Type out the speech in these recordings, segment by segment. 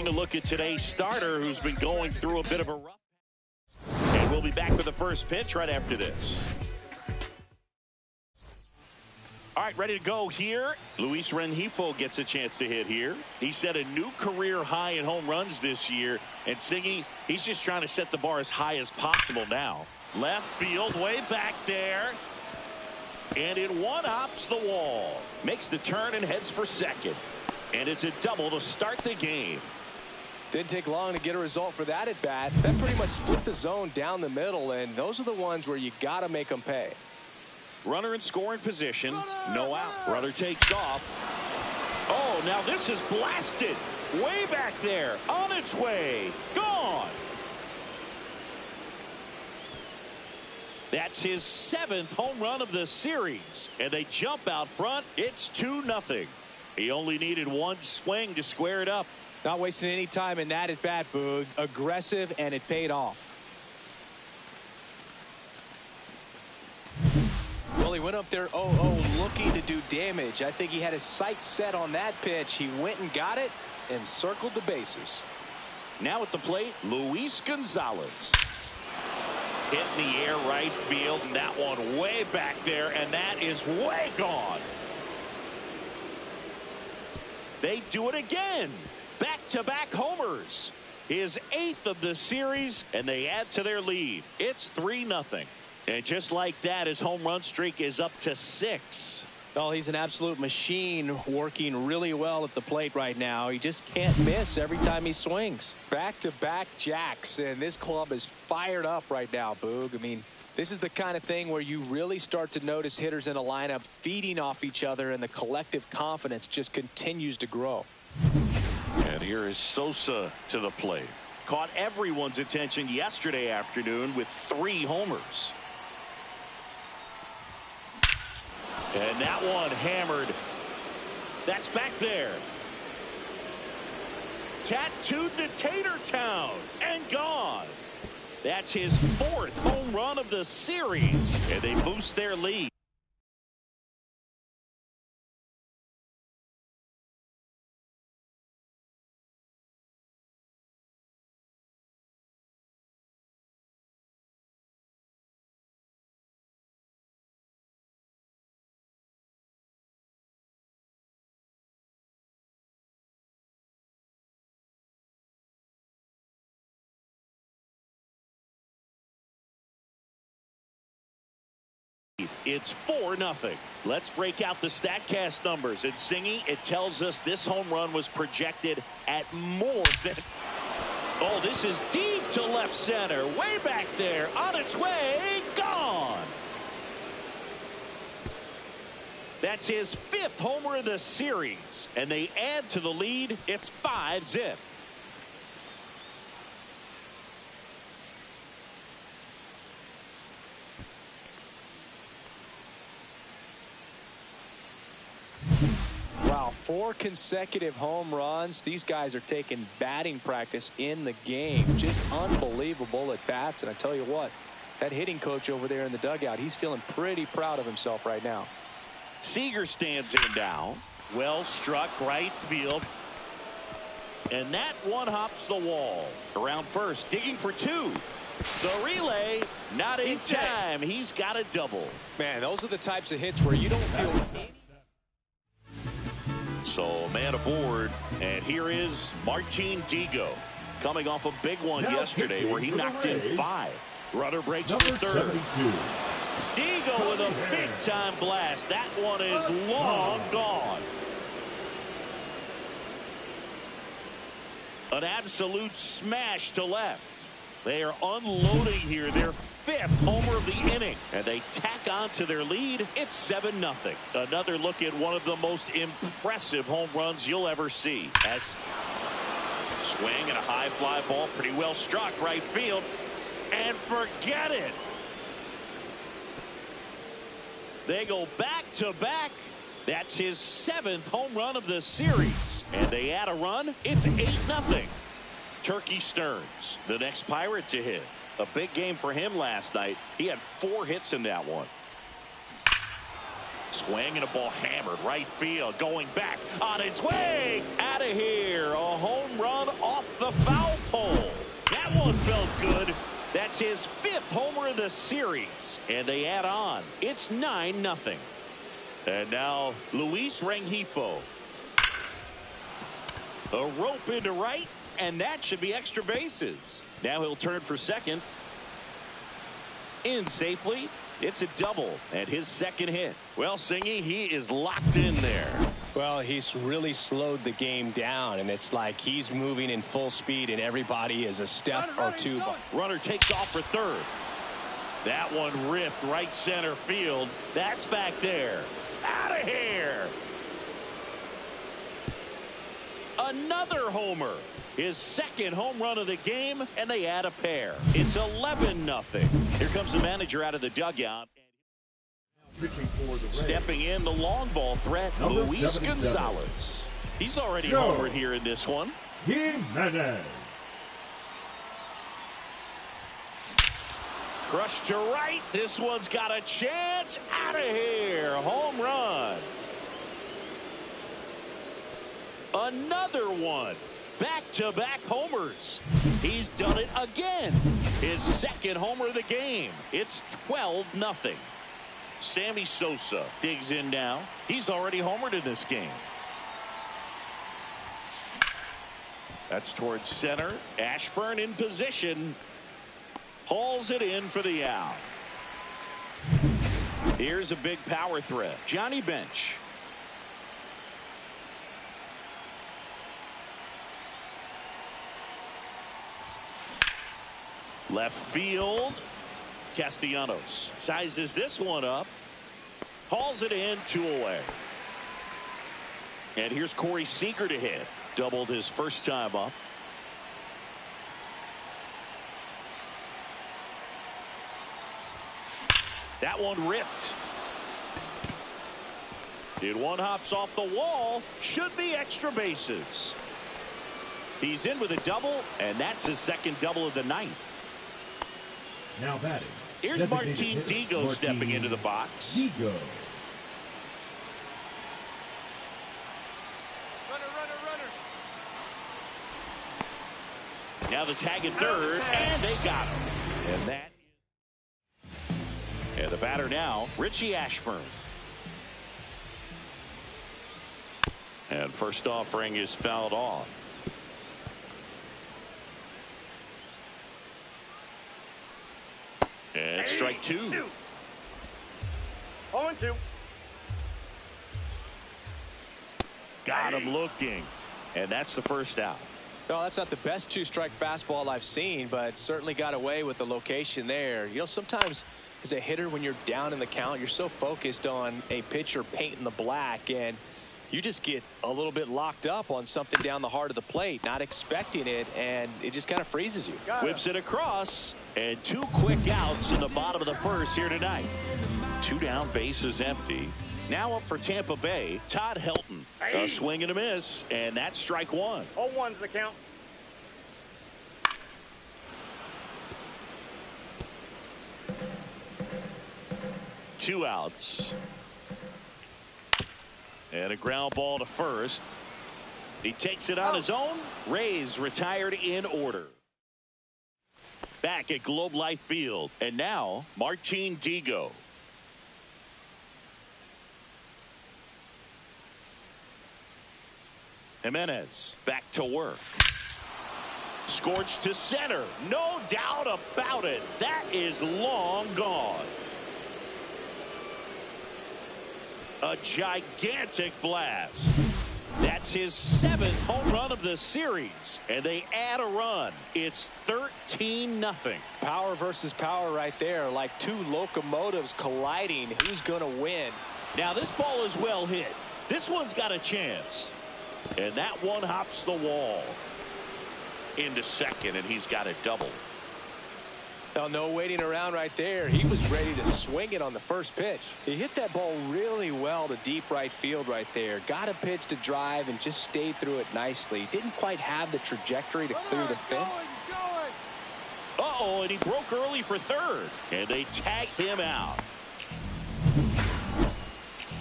a look at today's starter who's been going through a bit of a rough. And we'll be back with the first pitch right after this. All right, ready to go here. Luis Rengifo gets a chance to hit here. He set a new career high in home runs this year. And Singy, he's just trying to set the bar as high as possible now. Left field, way back there. And it one-hops the wall. Makes the turn and heads for second. And it's a double to start the game. Didn't take long to get a result for that at bat. That pretty much split the zone down the middle, and those are the ones where you got to make them pay. Runner in scoring position. No out. Runner takes off. Oh, now this is blasted. Way back there. On its way. Gone. That's his 7th home run of the series. And they jump out front. It's 2-0. He only needed one swing to square it up. Not wasting any time in that at bat, Boog. Aggressive, and it paid off. Well, he went up there 0-0 looking to do damage. I think he had his sights set on that pitch. He went and got it and circled the bases. Now at the plate, Luis Gonzalez. Hit in the air right field, and that one way back there, and that is way gone. They do it again. Back-to-back homers. His 8th of the series, and they add to their lead. It's 3-0. And just like that, his home run streak is up to 6. Well, he's an absolute machine, working really well at the plate right now. He just can't miss every time he swings. Back-to-back jacks, and this club is fired up right now, Boog. I mean, this is the kind of thing where you really start to notice hitters in a lineup feeding off each other, and the collective confidence just continues to grow. And here is Sosa to the plate. Caught everyone's attention yesterday afternoon with 3 homers. And that one hammered. That's back there. Tattooed to Tater Town and gone. That's his 4th home run of the series. And they boost their lead. It's 4-0. Let's break out the StatCast numbers. And Singy, it tells us this home run was projected at more than... Oh, this is deep to left center. Way back there. On its way. Gone. That's his 5th homer of the series. And they add to the lead. It's 5-0. Wow, 4 consecutive home runs. These guys are taking batting practice in the game. Just unbelievable at bats. And I tell you what, that hitting coach over there in the dugout, he's feeling pretty proud of himself right now. Seager stands in now. Well struck right field. And that one hops the wall. Around first, digging for 2. The relay, not in time. He's got a double. Man, those are the types of hits where you don't feel any... So man aboard, and here is Martin Digo coming off a big one yesterday where he knocked in 5. Runner breaks for 3rd. Digo with a big time blast. That one is long gone. An absolute smash to left. They are unloading here their 5th homer of the inning, and they tack on to their lead. It's 7-0. Another look at one of the most impressive home runs you'll ever see. As swing and a high fly ball, pretty well struck right field, and forget it. They go back to back. That's his 7th home run of the series, and they add a run. It's 8-0. Turkey Stearns, the next Pirate to hit. A big game for him last night. He had 4 hits in that one. Swing and a ball hammered right field. Going back on its way. Out of here. A home run off the foul pole. That one felt good. That's his 5th homer of the series. And they add on. It's 9-0. And now Luis Rengifo. A rope into right, and that should be extra bases. Now he'll turn for second. In safely. It's a double and his 2nd hit. Well, Singy, he is locked in there. Well, he's really slowed the game down, and it's like he's moving in full speed, and everybody is a step or two. Runner takes off for third. That one ripped right center field. That's back there. Out of here. Another homer. His 2nd home run of the game, and they add a pair. It's 11-0. Here comes the manager out of the dugout. Stepping in, the long ball threat, Luis Gonzalez. He's already homered here in this one. Jimenez. Crushed to right. This one's got a chance. Out of here. Home run. Another one. Back-to-back homers. He's done it again. His 2nd homer of the game. It's 12-0. Sammy Sosa digs in now. He's already homered in this game. That's towards center. Ashburn in position. Hauls it in for the out. Here's a big power threat. Johnny Bench. Left field. Castellanos sizes this one up. Hauls it in, 2 away. And here's Corey Seager to hit. Doubled his first time up. That one ripped. Did one hops off the wall. Should be extra bases. He's in with a double, and that's his 2nd double of the night. Now batting. Here's Martin Digo stepping into the box. Digo. Runner. Now the tag at third, and they got him. And the batter now, Richie Ashburn. And first offering is fouled off. And strike 2. 0-2. Got him looking. And that's the first out. No, that's not the best 2-strike fastball I've seen, but certainly got away with the location there. You know, sometimes as a hitter, when you're down in the count, you're so focused on a pitcher painting the black, and you just get a little bit locked up on something down the heart of the plate, not expecting it, and it just kind of freezes you. Whips it across, and 2 quick outs in the bottom of the first here tonight. 2 down, bases empty. Now up for Tampa Bay, Todd Helton. A swing and a miss, and that's strike 1. 0-1's the count. Two outs. And a ground ball to first. He takes it on his own. Rays retired in order. Back at Globe Life Field. And now, Martin Digo. Jimenez back to work. Scorched to center. No doubt about it. That is long gone. A gigantic blast. That's his 7th home run of the series. And they add a run. It's 13-0. Power versus power right there, like 2 locomotives colliding. Who's going to win? Now this ball is well hit. This one's got a chance. And that one hops the wall. Into second, and he's got a double. Well, no waiting around right there. He was ready to swing it on the first pitch. He hit that ball really well to deep right field right there. Got a pitch to drive and just stayed through it nicely. Didn't quite have the trajectory to clear the fence. Uh-oh, and he broke early for third. And they tag him out.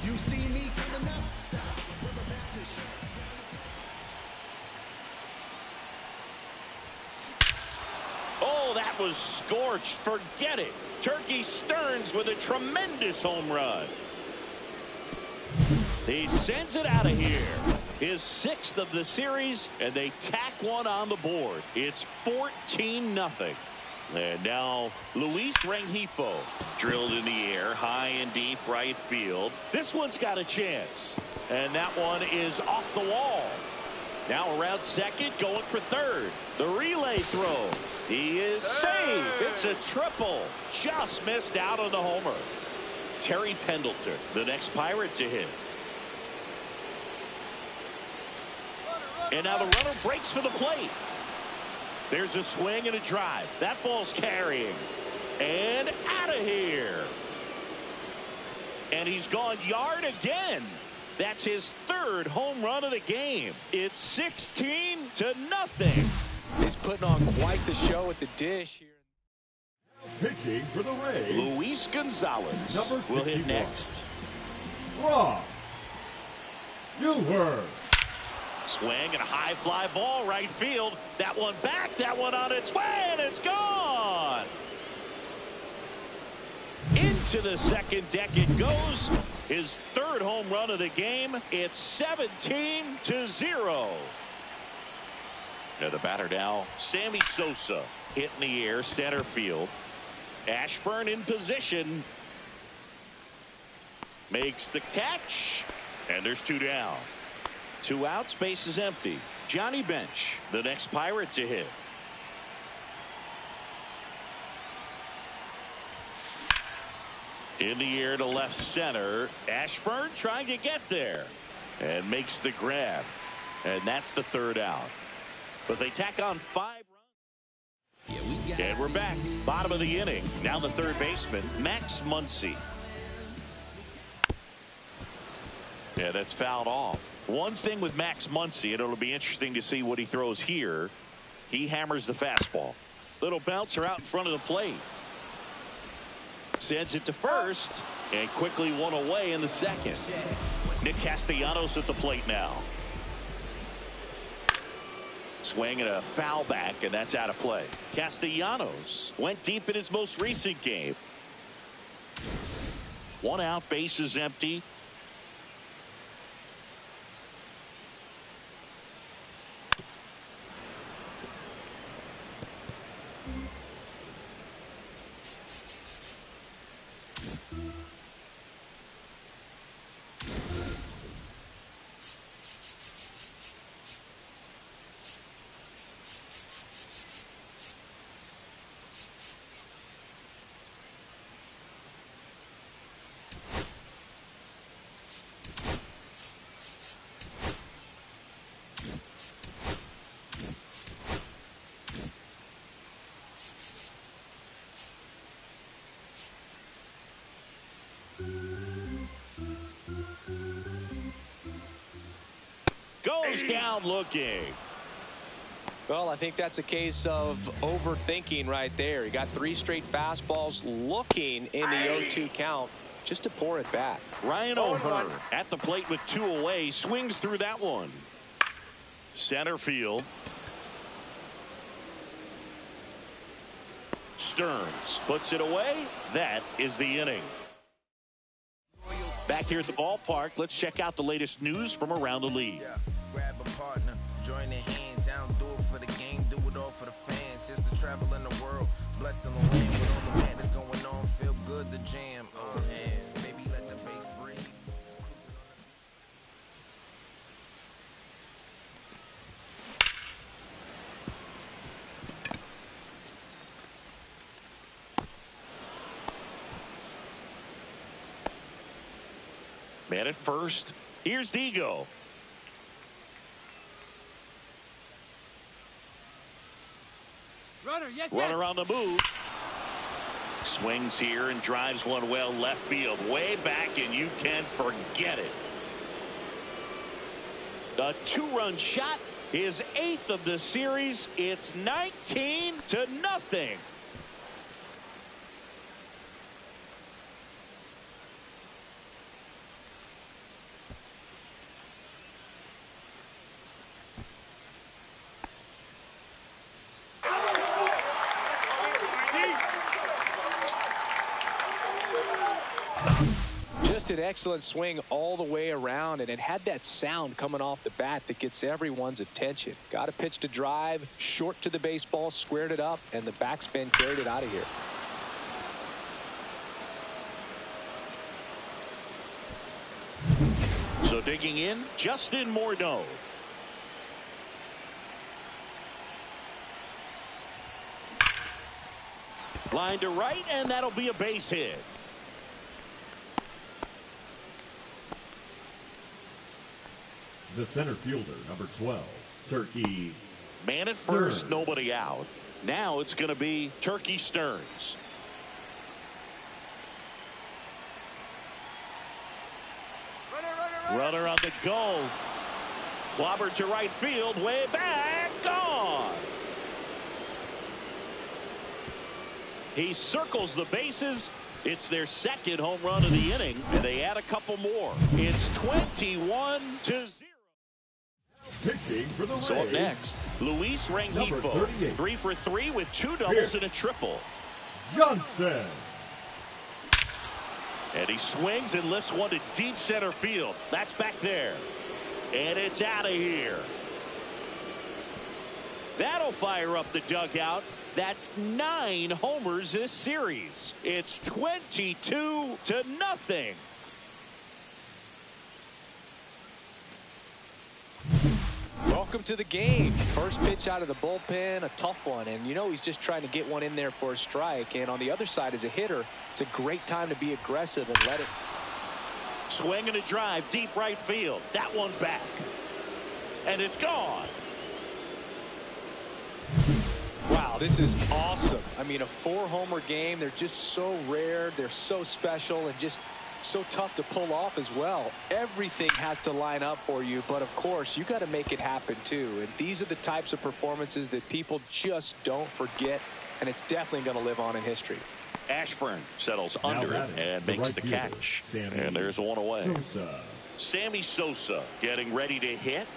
You see me coming up. That was scorched. Forget it. Turkey Stearns with a tremendous home run. He sends it out of here. His 6th of the series, and they tack one on the board. It's 14-0. And now Luis Rengifo drilled in the air, high and deep right field. This one's got a chance. And that one is off the wall. Now around second, going for third. The relay throw. He is safe. It's a triple. Just missed out on the homer. Terry Pendleton, the next Pirate to hit. And now the runner breaks for the plate. There's a swing and a drive. That ball's carrying. And out of here. And he's gone yard again. That's his 3rd home run of the game. It's 16-0. He's putting on quite the show at the dish here. Pitching for the Rays, Luis Gonzalez will hit next. Rob Stewart. Swing and a high fly ball right field. That one back, that one on its way, and it's gone. Into the second deck it goes. His 3rd home run of the game. It's 17-0. Now the batter now, Sammy Sosa, hit in the air, center field. Ashburn in position. Makes the catch, and there's 2 down. 2 outs, base is empty. Johnny Bench, the next Pirate to hit. In the air to left center. Ashburn trying to get there. And makes the grab. And that's the 3rd out. But they tack on 5 runs. And we're back. Bottom of the inning. Now the 3rd baseman, Max Muncy. Yeah, that's fouled off. One thing with Max Muncy, and it'll be interesting to see what he throws here. He hammers the fastball. Little bouncer out in front of the plate. Sends it to first, and quickly one away in the second. Nick Castellanos at the plate now. Swing and a foul back, and that's out of play. Castellanos went deep in his most recent game. 1 out, base is empty. Goes down looking. Well, I think that's a case of overthinking right there. He got 3 straight fastballs looking in the 0-2 count just to pour it back. Ryan O'Hearn at the plate with 2 away. Swings through that one. Center field. Stearns puts it away. That is the inning. Back here at the ballpark, let's check out the latest news from around the league. Yeah, grab a partner, join their hands. I don't do it for the game, do it all for the fans. It's the travel in the world, bless the Lord. With all the madness going on, feel good to jam. And baby, let the bass breathe. Man at first. Here's Digo. Runner on the move. Swings here and drives one well left field. Way back, and you can forget it. A 2-run shot. His 8th of the series. It's 19-0. Just an excellent swing all the way around, and it had that sound coming off the bat that gets everyone's attention. Got a pitch to drive, short to the baseball, squared it up, and the backspin carried it out of here. So digging in, Justin Morneau. Line to right, and that'll be a base hit. The center fielder, number 12, Turkey. Man at first, Stearns. nobody out. Now it's going to be Turkey Stearns. Runner on the go. Clobbered to right field, way back, gone. He circles the bases. It's their second home run of the inning, and they add a couple more. It's 21-0. Pitching for the Rays. So up next, Luis Number Rengifo, 38. 3 for 3 with 2 doubles and a triple. Johnson. And he swings and lifts one to deep center field. That's back there. And it's out of here. That'll fire up the dugout. That's 9 homers this series. It's 22-0. Welcome to the game. First pitch out of the bullpen, a tough one, and you know he's just trying to get one in there for a strike. And on the other side, as a hitter, it's a great time to be aggressive and let it. Swing and a drive, deep right field. That one back. And it's gone. Wow, this is awesome. I mean, a 4-homer game, they're just so rare, they're so special, and just so tough to pull off as well. Everything has to line up for you, but of course you got to make it happen too. And these are the types of performances that people just don't forget, and it's definitely going to live on in history. Ashburn settles Now under it batting, and the makes right the fielder, catch. Sammy And there's one away. Sosa. Sammy Sosa getting ready to hit.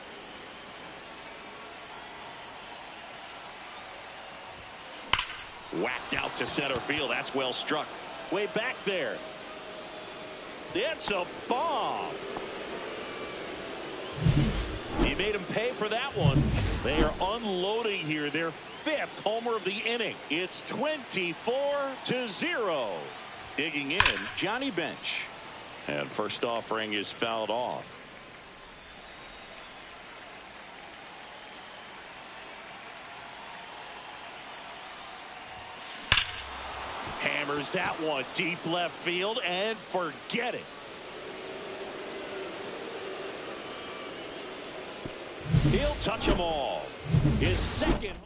Whacked out to center field. That's well struck. Way back there. It's a bomb. He made him pay for that one. They are unloading here. Their 5th homer of the inning. It's 24-0. Digging in, Johnny Bench. And first offering is fouled off. Hammers that one deep left field and forget it. He'll touch them all. His second.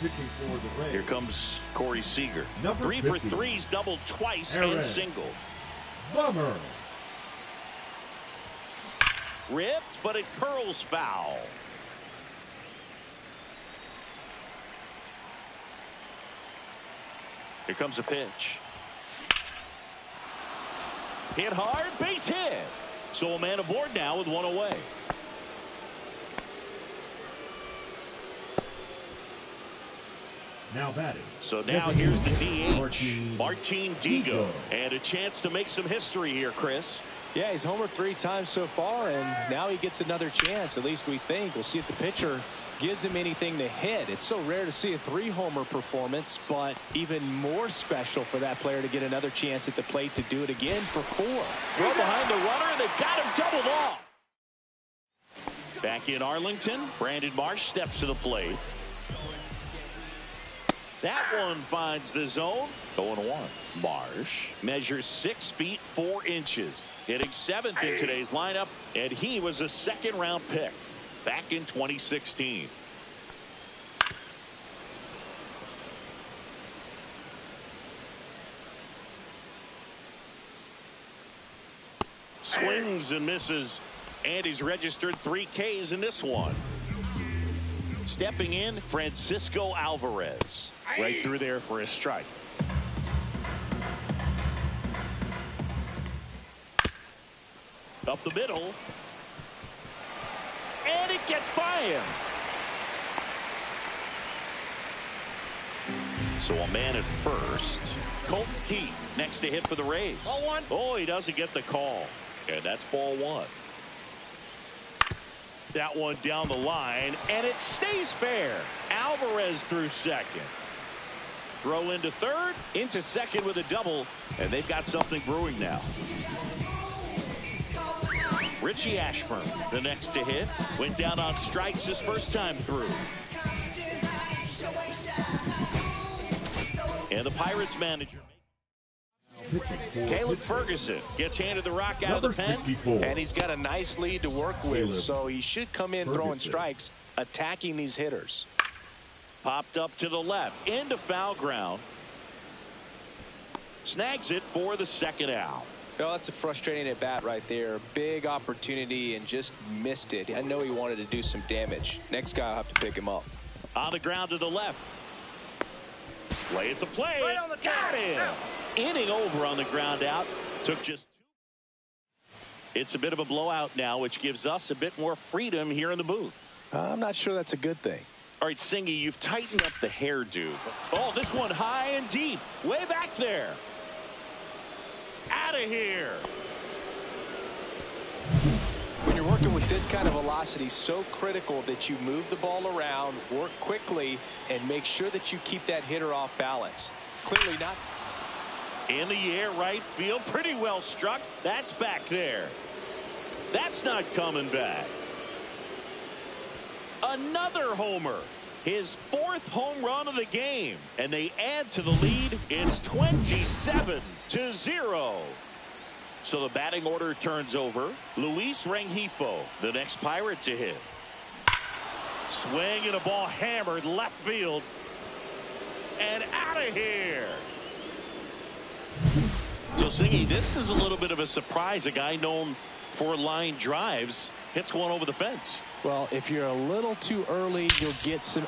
Pitching for the Rays. Here comes Corey Seager. Number 3 for 50. 3's doubled twice Aaron. and singled. Bummer. Ripped, but it curls foul. Here comes a pitch. Hit hard, base hit. So a man aboard now with one away. Now batting. So now here's the DH, Martin Digo. Digo. And a chance to make some history here, Chris. Yeah, he's homered 3 times so far, and now he gets another chance. At least we think. We'll see if the pitcher gives him anything to hit. It's so rare to see a 3-homer performance, but even more special for that player to get another chance at the plate to do it again for 4. Throw behind the runner, and they've got him doubled off. Back in Arlington, Brandon Marsh steps to the plate. That one finds the zone. 0-1. Marsh measures 6 feet 4 inches. Hitting 7th in today's lineup, and he was a 2nd-round pick back in 2016. Swings and misses, and he's registered 3 Ks in this one. Stepping in, Francisco Alvarez. Right through there for a strike. Up the middle. And it gets by him. So a man at first. Colton Keith next to hit for the Rays. Ball one. Oh, he doesn't get the call. And that's ball one. That one down the line, and it stays fair. Alvarez through second. Throw into third, into second with a double, and they've got something brewing now. Richie Ashburn, the next to hit, went down on strikes his first time through. And the Pirates manager, Caleb Ferguson, gets handed the rock out of the pen. 64. And he's got a nice lead to work with, Caleb so he should come in throwing Ferguson. strikes, attacking these hitters. Popped up to the left, into foul ground. Snags it for the second out. Oh, that's a frustrating at bat right there. Big opportunity and just missed it. I know he wanted to do some damage. Next guy will have to pick him up. On the ground to the left. Play at the plate. Right on the Got tag. him. Inning over on the ground out. Took just two. It's a bit of a blowout now, which gives us a bit more freedom here in the booth. I'm not sure that's a good thing. All right, Singy, you've tightened up the hairdo. Oh, this one high and deep. Way back there. Out of here. When you're working with this kind of velocity, so critical that you move the ball around, work quickly, and make sure that you keep that hitter off balance. Clearly not. In the air, right field. Pretty well struck. That's back there. That's not coming back. Another homer. His fourth home run of the game. And they add to the lead. It's 27-0. So the batting order turns over. Luis Rengifo, the next Pirate to hit. Swing and a ball hammered left field. And out of here. So, Singy, this is a little bit of a surprise. A guy known for line drives hits one over the fence. Well, if you're a little too early, you'll get some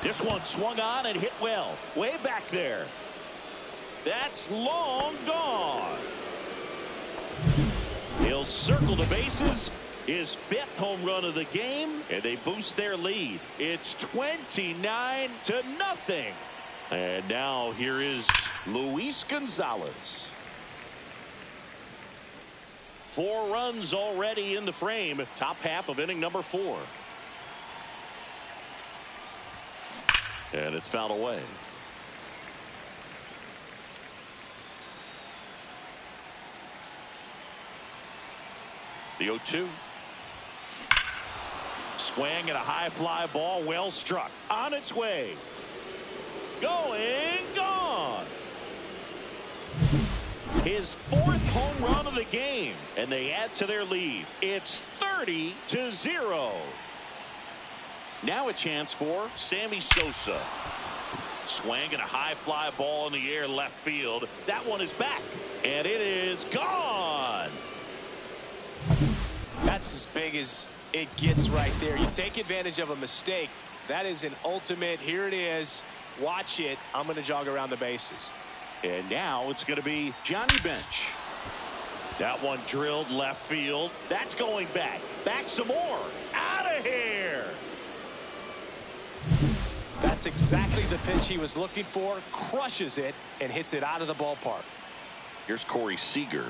This one swung on and hit well. Way back there. That's long gone. He'll circle the bases. His fifth home run of the game, and they boost their lead. It's 29-0. And now here is Luis Gonzalez. 4 runs already in the frame. Top half of inning number 4. And it's fouled away. The 0-2. Swing and a high fly ball, well struck. On its way. Going, gone. His 4th home run of the game, and they add to their lead. It's 30-0. Now a chance for Sammy Sosa. Swing and a high fly ball in the air left field. That one is back, and it is gone. That's as big as it gets right there. You take advantage of a mistake. That is an ultimate. Here it is. Watch it. I'm going to jog around the bases. And now it's going to be Johnny Bench. That one drilled left field. That's going back. Back some more. Out of here. That's exactly the pitch he was looking for. Crushes it and hits it out of the ballpark. Here's Corey Seager.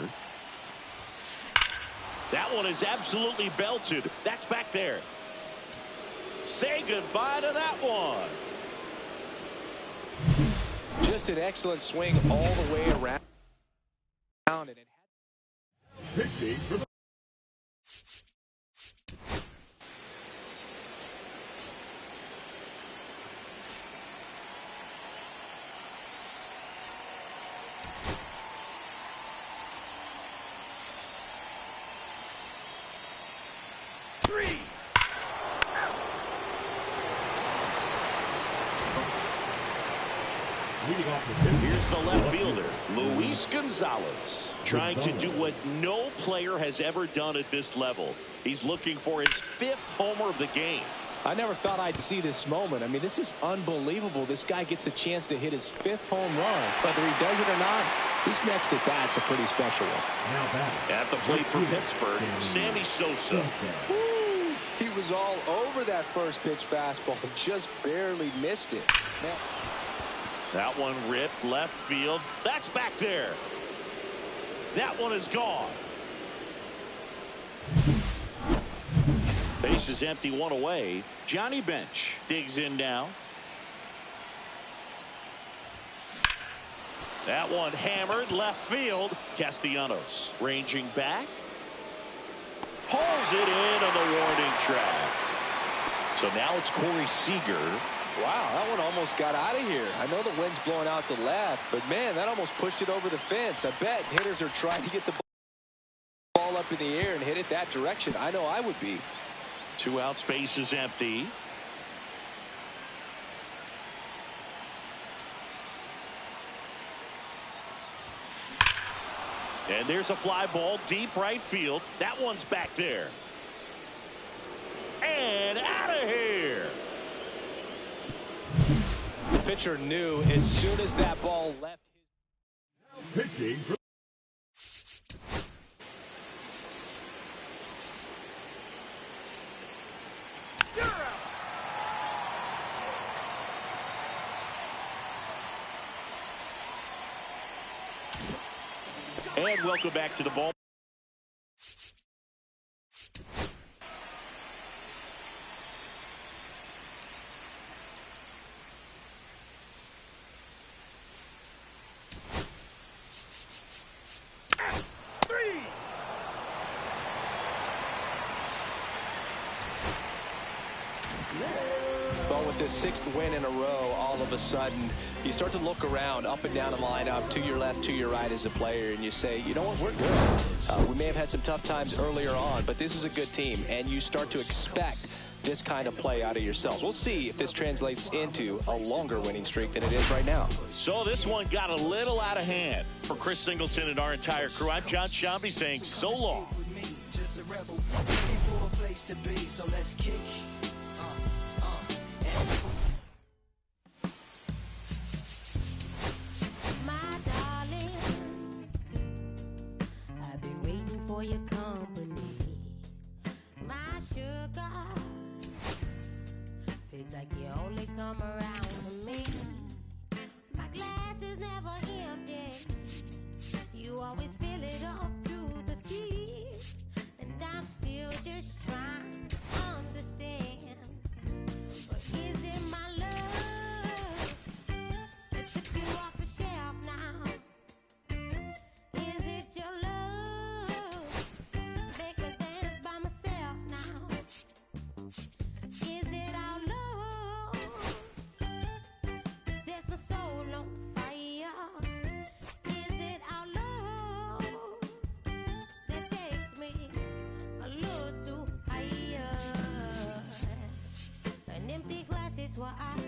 That one is absolutely belted. That's back there. Say goodbye to that one. Just an excellent swing all the way around. And it Pitching for the leading off the fifth. Here's the left fielder, Luis Gonzalez, trying to do what no player has ever done at this level. He's looking for his 5th homer of the game. I never thought I'd see this moment. I mean, this is unbelievable. This guy gets a chance to hit his 5th home run. Whether he does it or not, this next at bat's a pretty special one. Now batting. At the plate for Pittsburgh, Sammy Sosa. Woo! He was all over that first pitch fastball, just barely missed it. Now, That one ripped left field. That's back there. That one is gone. Base is empty, one away. Johnny Bench digs in now. That one hammered left field. Castellanos ranging back. Pulls it in on the warning track. So now it's Corey Seager. Wow, that one almost got out of here. I know the wind's blowing out to left, but man, that almost pushed it over the fence. I bet hitters are trying to get the ball up in the air and hit it that direction. I know I would be. 2 out, space is empty. And there's a fly ball deep right field. That one's back there. And out of here. The pitcher knew as soon as that ball left his... Pitching. And welcome back to the ball. But with this 6th win in a row, all of a sudden, you start to look around up and down the lineup, to your left, to your right as a player, and you say, you know what, we're good. We may have had some tough times earlier on, but this is a good team, and you start to expect this kind of play out of yourselves. We'll see if this translates into a longer winning streak than it is right now. So this one got a little out of hand. For Chris Singleton and our entire crew, I'm John Sciambi saying so long. Just a rebel, looking for a place to be, so let's kick. My darling, I've been waiting for your company. My sugar, feels like you only come around for me. My glass is never empty. You always fill it up to the teeth, and I'm still just trying to understand. But is it my love that took you off the shelf now? Is it your love make me dance by myself now? Is it our love sets my soul on fire? Is it our love that takes me a little too higher? An empty glass is what I got.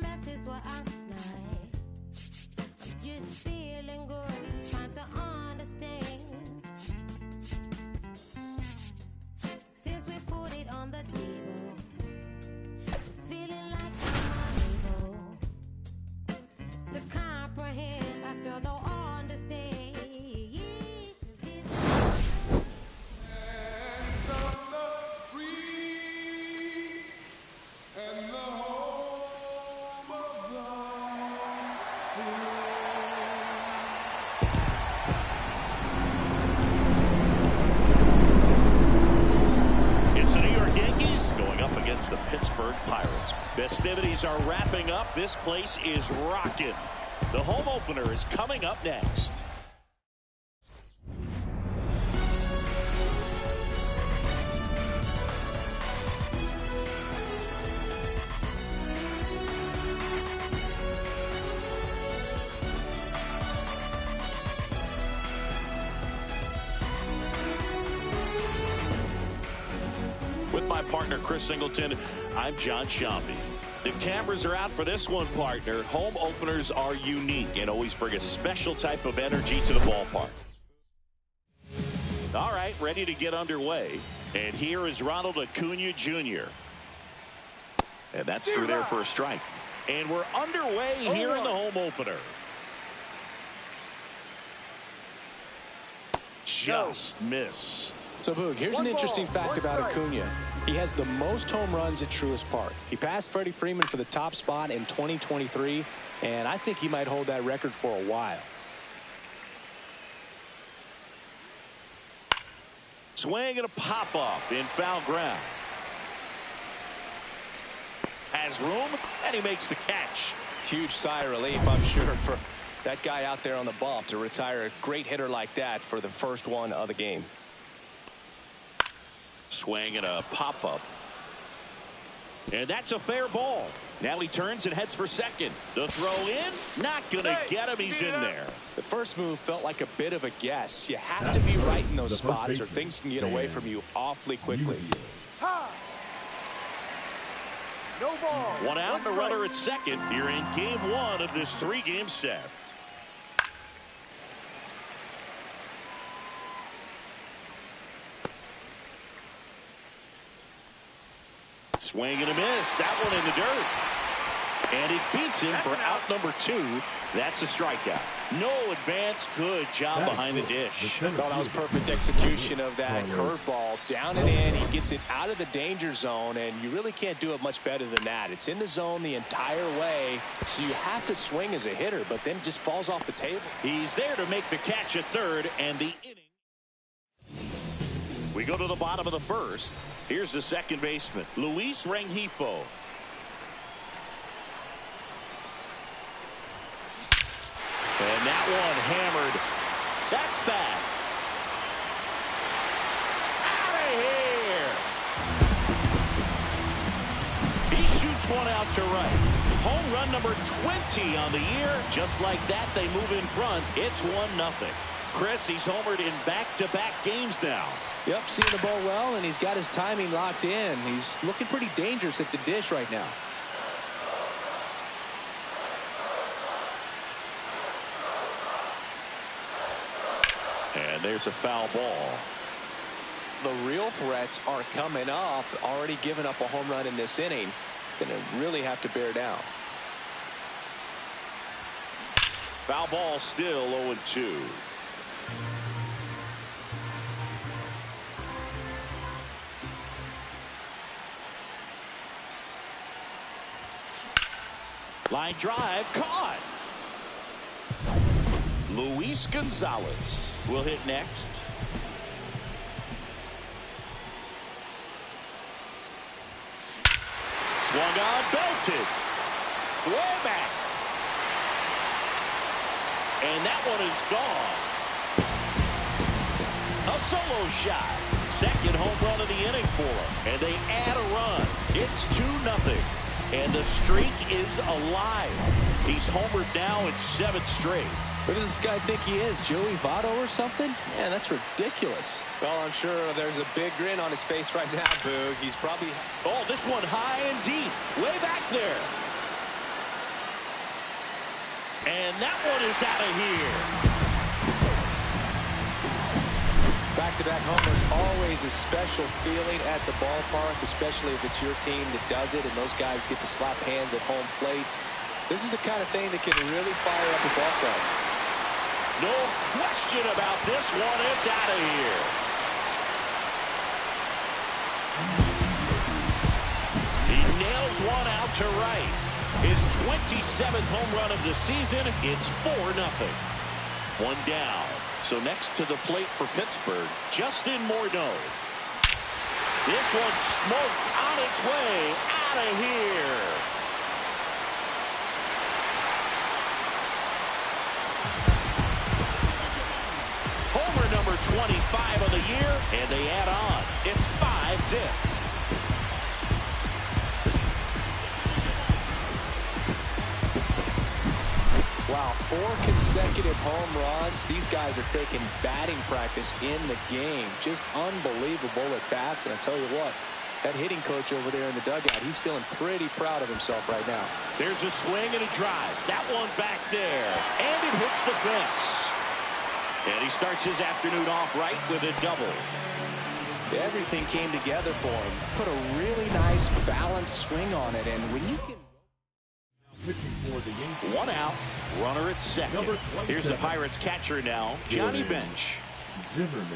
Mess is what I'm not. I'm just feeling good, trying to understand. Since we put it on the table, it's feeling like I'm unable to comprehend. I still don't understand. It's the New York Yankees going up against the Pittsburgh Pirates. Festivities are wrapping up. This place is rocking. The home opener is coming up next. With my partner, Chris Singleton, I'm John Sciambi. The cameras are out for this one, partner. Home openers are unique and always bring a special type of energy to the ballpark. All right, ready to get underway. And here is Ronald Acuna Jr. And that's through there for a strike. And we're underway here in the home opener. Just missed. So, Boog, here's an interesting fact about Acuna. He has the most home runs at Truist Park. He passed Freddie Freeman for the top spot in 2023, and I think he might hold that record for a while. Swing and a pop-up in foul ground. Has room, and he makes the catch. Huge sigh of relief, I'm sure, for that guy out there on the bump to retire a great hitter like that for the first one of the game. Swing and a pop-up. And that's a fair ball. Now he turns and heads for second. The throw in, not going to get him. He's in there. The first move felt like a bit of a guess. You have to be right in those spots or things can get away from you awfully quickly. No ball. One out and a runner at second here in game one of this three-game set. Swing and a miss. That one in the dirt. And it beats him for out number 2. That's a strikeout. No advance. Good job behind the dish. Well, that was perfect execution of that curveball. Down and in. He gets it out of the danger zone, and you really can't do it much better than that. It's in the zone the entire way, so you have to swing as a hitter, but then just falls off the table. He's there to make the catch at third, and the inning. We go to the bottom of the first. Here's the second baseman, Luis Rengifo. And that one hammered. That's bad. Out of here. He shoots one out to right. Home run number 20 on the year. Just like that, they move in front. It's 1-0. Chris, he's homered in back-to-back games now. Yep, seeing the ball well, and he's got his timing locked in. He's looking pretty dangerous at the dish right now. And there's a foul ball. The real threats are coming up. Already given up a home run in this inning. He's going to really have to bear down. Foul ball still 0-2. Line drive caught. Luis Gonzalez will hit next. Swung on, belted. Way back. And that one is gone. A solo shot. Second home run of the inning for him. And they add a run. It's 2-0. And the streak is alive. He's homered now in 7 straight. Who does this guy think he is, Joey Votto or something? Man, that's ridiculous. Well, I'm sure there's a big grin on his face right now, Boog. He's probably... Oh, this one high and deep. Way back there. And that one is out of here. Back-to-back homers, always a special feeling at the ballpark, especially if it's your team that does it and those guys get to slap hands at home plate. This is the kind of thing that can really fire up a ball club. No question about this one. It's out of here. He nails one out to right. His 27th home run of the season. It's 4-0. One down. So next to the plate for Pittsburgh, Justin Morneau. This one smoked on its way out of here. Homer number 25 of the year, and they add on. It's 5-zip. Wow, 4 consecutive home runs. These guys are taking batting practice in the game. Just unbelievable at bats. And I tell you what, that hitting coach over there in the dugout, he's feeling pretty proud of himself right now. There's a swing and a drive. That one back there. And it hits the fence. And he starts his afternoon off right with a double. Everything came together for him. Put a really nice balanced swing on it. And when you can... One out, runner at second. Here's the Pirates catcher now, Johnny Bench. Zimmerman.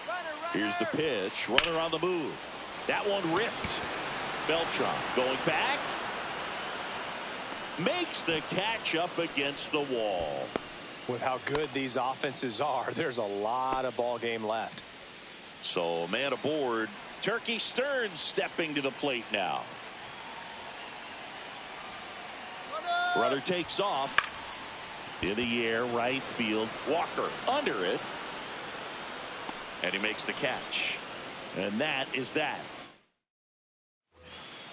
Runner, Here's the pitch. Runner on the move. That one ripped. Beltran going back. Makes the catch up against the wall. With how good these offenses are, there's a lot of ball game left. So man aboard. Turkey Stearns stepping to the plate now. Runner takes off. In the air, right field. Walker under it. And he makes the catch. And that is that.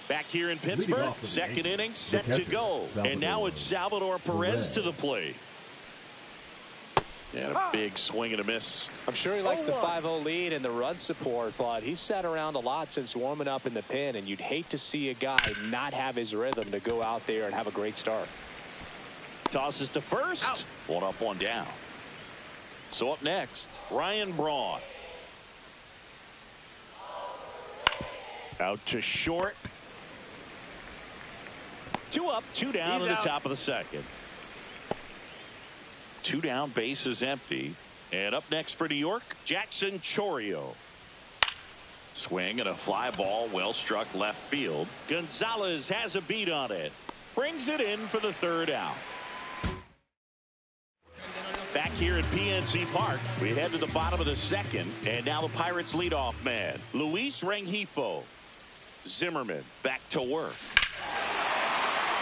Back here in Pittsburgh, second inning set to go. And now it's Salvador Perez to the plate. And a big swing and a miss. I'm sure he likes the 5-0 lead and the run support, but he's sat around a lot since warming up in the pen, and you'd hate to see a guy not have his rhythm to go out there and have a great start. Tosses to first. Out. One up, one down. So up next, Ryan Braun. Out to short. 2 up, 2 down to the top of the second. 2 down, base is empty. And up next for New York, Jackson Chourio. Swing and a fly ball, well struck left field. Gonzalez has a beat on it. Brings it in for the 3rd out. Back here at PNC Park, we head to the bottom of the 2nd. And now the Pirates leadoff man, Luis Rengifo. Zimmerman back to work.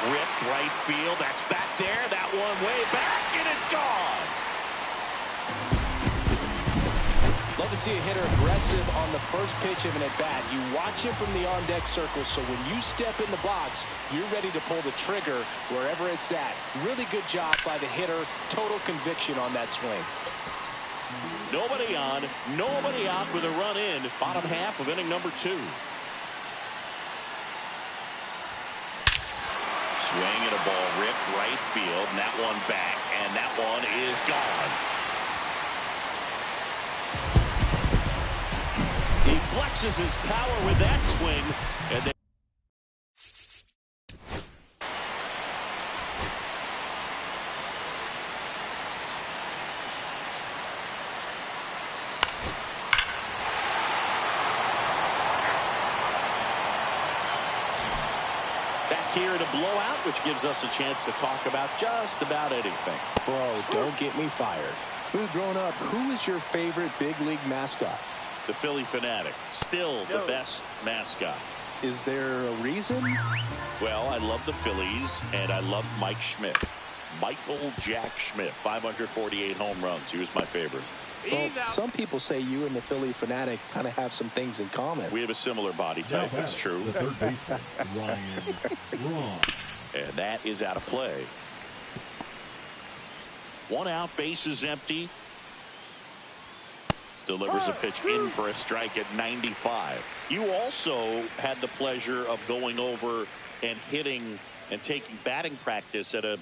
Ripped right field. That's back there. That one way back, and it's gone. Love to see a hitter aggressive on the first pitch of an at-bat. You watch him from the on-deck circle, so when you step in the box, you're ready to pull the trigger wherever it's at. Really good job by the hitter. Total conviction on that swing. Nobody on, nobody out with a run in. Bottom half of inning number 2. Swing and a ball ripped right field, and that one back, and that one is gone. He flexes his power with that swing, and then here to blowout, which gives us a chance to talk about just about anything. Bro, don't get me fired. Growing up, who is your favorite big league mascot? The Philly Fanatic. Still the best mascot. Is there a reason? Well, I love the Phillies, and I love Mike Schmidt. Michael Jack Schmidt, 548 home runs. He was my favorite. Well, some people say you and the Philly Fanatic kind of have some things in common. We have a similar body type. That's true. The third baseman, Ryan Braun. And that is out of play. 1 out, base is empty. Delivers a pitch in for a strike at 95. You also had the pleasure of going over and hitting and taking batting practice at a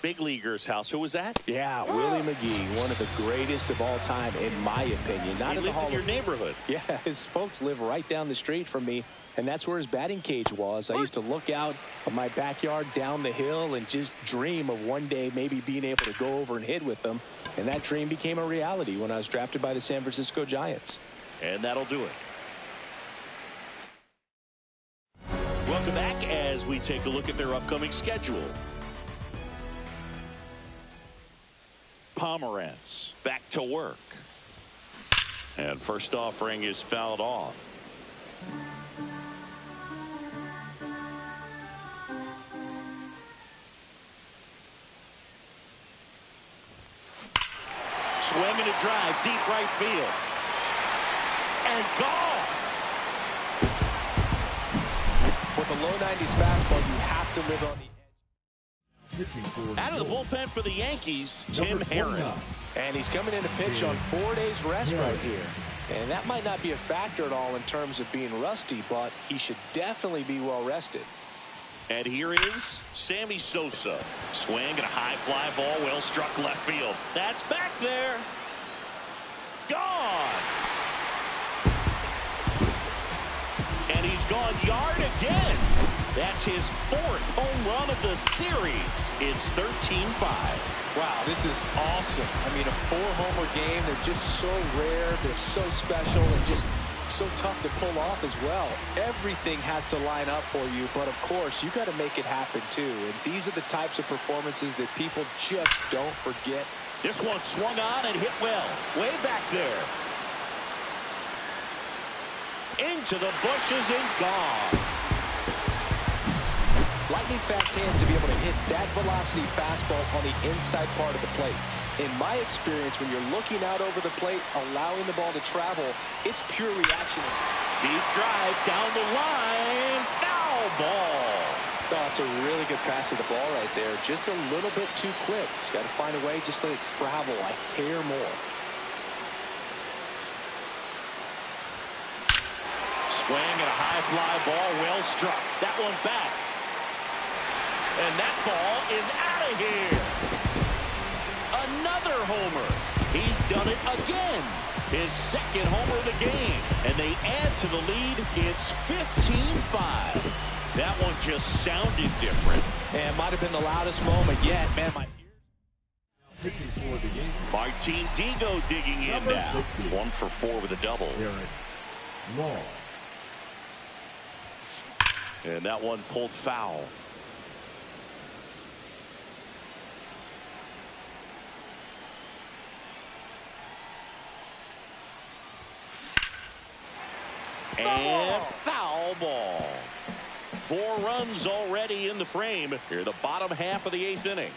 big leaguer's house. Who was that? Yeah, Willie McGee, one of the greatest of all time, in my opinion. Not in the Hall of your neighborhood. Yeah, his folks live right down the street from me, and that's where his batting cage was. I used to look out of my backyard down the hill and just dream of one day maybe being able to go over and hit with them. And that dream became a reality when I was drafted by the San Francisco Giants. And that'll do it. Welcome back as we take a look at their upcoming schedule. Pomerantz back to work. And first offering is fouled off. Swing and a drive, deep right field. And gone. With a low 90s fastball, you have to live on the edge. Out of the bullpen for the Yankees, Tim Herrin. And he's coming in to pitch on 4 days rest right here. And that might not be a factor at all in terms of being rusty, but he should definitely be well rested. And here is Sammy Sosa. Swing and a high fly ball, well struck left field. That's back there. Gone. And he's gone yard again. That's his 4th home run of the series. It's 13-5. Wow, this is awesome. I mean, a 4-homer game, they're just so rare, they're so special, and just so tough to pull off as well. Everything has to line up for you, but of course, you got to make it happen too. And these are the types of performances that people just don't forget. This one swung on and hit well. Way back there. Into the bushes and gone. Lightning fast hands to be able to hit that velocity fastball on the inside part of the plate. In my experience, when you're looking out over the plate, allowing the ball to travel, it's pure reaction. Deep drive down the line. Foul ball. Oh, it's a really good pass to the ball right there. Just a little bit too quick. It's got to find a way, just let it travel a hair more. Swing and a high fly ball, well struck. That one back. And that ball is out of here. Another homer. He's done it again. His 2nd homer of the game. And they add to the lead. It's 15-5. That one just sounded different. And might have been the loudest moment yet. Man, my Pitching for the Yankees. Martin Digo digging in Number now. 60. 1 for 4 with a double. Garrett Law. And that one pulled foul. And foul ball. 4 runs already in the frame. Here, the bottom half of the 8th inning.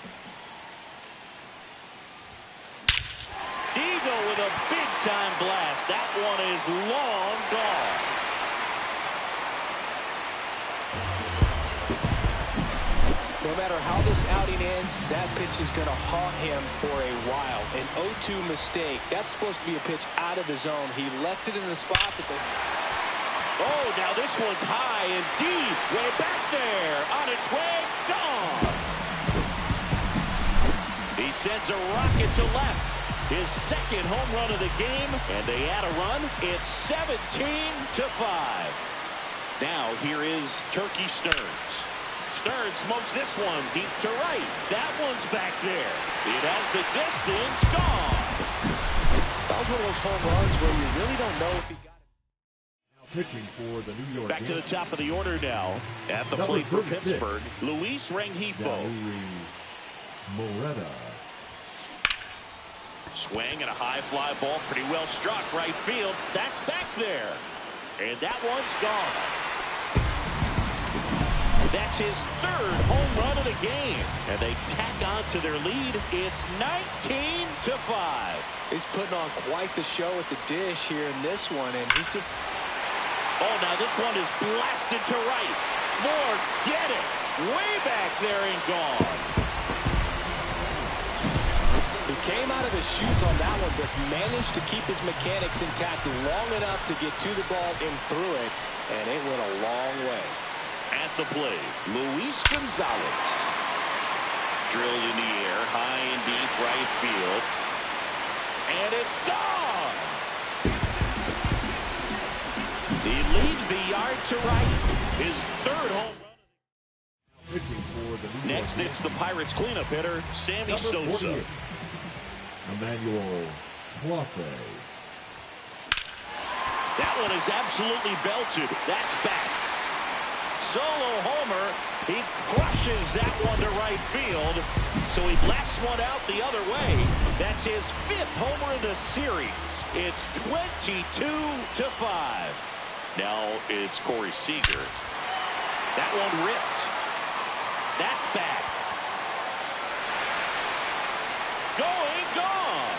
Digo with a big-time blast. That one is long gone. No matter how this outing ends, that pitch is going to haunt him for a while. An 0-2 mistake. That's supposed to be a pitch out of the zone. He left it in the spot that they... Oh, now this one's high and deep. Way back there. On its way. Gone. He sends a rocket to left. His 2nd home run of the game. And they add a run. It's 17-5. Now here is Turkey Stearns. Stearns smokes this one deep to right. That one's back there. It has the distance. Gone. That was one of those home runs where you really don't know if he got it. Now pitching for the New York Back to the Yankees. top of the order now. At the Number plate for 36. Pittsburgh, Luis Rengifo. Dauri Moreta. Swing and a high fly ball, pretty well struck right field. That's back there. And that one's gone. That's his 3rd home run of the game. And they tack on to their lead. It's 19-5. He's putting on quite the show at the dish here in this one, and he's just... Oh, now this one is blasted to right. Forget it. Way back there and gone. He came out of his shoes on that one, but managed to keep his mechanics intact long enough to get to the ball and through it, and it went a long way. At the plate, Luis Gonzalez. Drilled in the air, high and deep right field. And it's gone. He leaves the yard to right. His 3rd home run. Pitching for the New Next, York it's the Pirates cleanup hitter, Sammy Yankees. Number Sosa. 48. Emmanuel Clase. That one is absolutely belted. That's back. Solo homer. He crushes that one to right field. So he blasts one out the other way. That's his 5th homer of the series. It's 22-5. Now it's Corey Seager. That one ripped. That's back. Going, gone.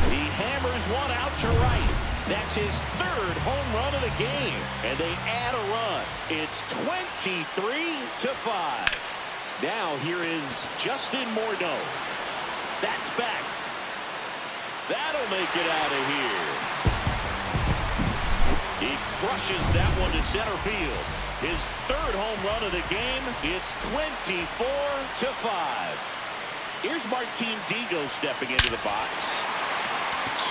He hammers one out to right. That's his 3rd home run of the game. And they add a run. It's 23-5. Now here is Justin Morneau. That's back. That'll make it out of here. He crushes that one to center field. His 3rd home run of the game. It's 24-5. Here's Martin Digo stepping into the box.